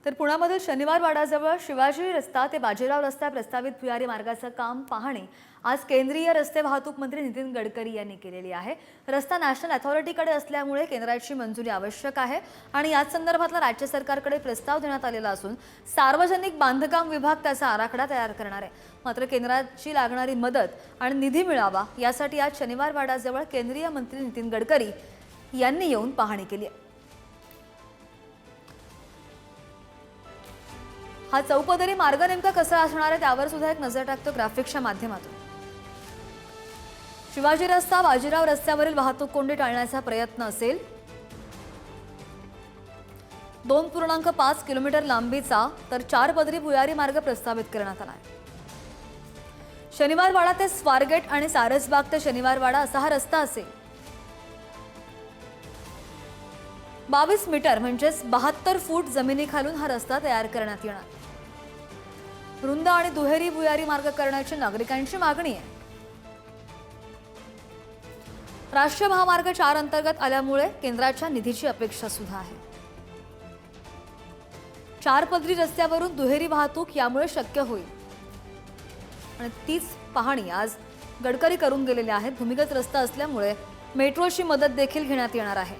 तर पुण्यामधील शनिवार वाडाजवळ शिवाजी रस्ता ते बाजीराव रस्ता प्रस्तावित भुयारी मार्गाचं काम पाहणी आज केंद्रीय रस्ते वाहतूक मंत्री नितीन गडकरी यांनी केलेली आहे। रस्ता नॅशनल अथॉरिटीकडे असल्यामुळे केंद्राची मंजुरी आवश्यक आहे आणि याच संदर्भातला राज्य सरकारकडे प्रस्ताव देण्यात आलेला असून सार्वजनिक बांधकाम विभाग त्याचा आराखडा तयार करणार आहे। मात्र केंद्राची लागणारी मदत आणि निधी मिळावा यासाठी आज शनिवार वाडाजवळ केंद्रीय मंत्री नितीन गडकरी यांनी येऊन पाहणी केली आहे। हा चौपदरी मार्ग नेमका कसा असणार आहे त्यावर सुद्धा एक नजर टाकतो ग्राफिक्सच्या माध्यमातून। शिवाजी रस्ता बाजीराव रस्त्यावरील वाहतूक कोंडी टाळण्याचा प्रयत्न असेल। 2.5 किलोमीटर लांबीचा तर 4 पदरी भुयारी मार्ग प्रस्तावित करण्यात आला आहे। शनिवार वाडा ते स्वारगेट आणि सारसबाग ते शनिवार वाडा असा हा रस्ता असेल। 22 मीटर म्हणजेच 72 फूट जमिनीखालून हा रस्ता तयार करण्यात येणार। रुंद आणि दुहेरी भुयारी मार्ग करण्याची नागरिकांची मागणी आहे। राष्ट्रीय महामार्ग 4 अंतर्गत आल्यामुळे केंद्राच्या निधीची अपेक्षा सुद्धा आहे। 4 पदरी रस्त्यावरून दुहेरी वाहतूक यामुळे शक्य होईल आणि तीच पाहणी आज गडकरी करून गेलेले आहेत। भूमिगत रस्ता असल्यामुळे मेट्रोची मदत देखील घेण्यात येणार आहे।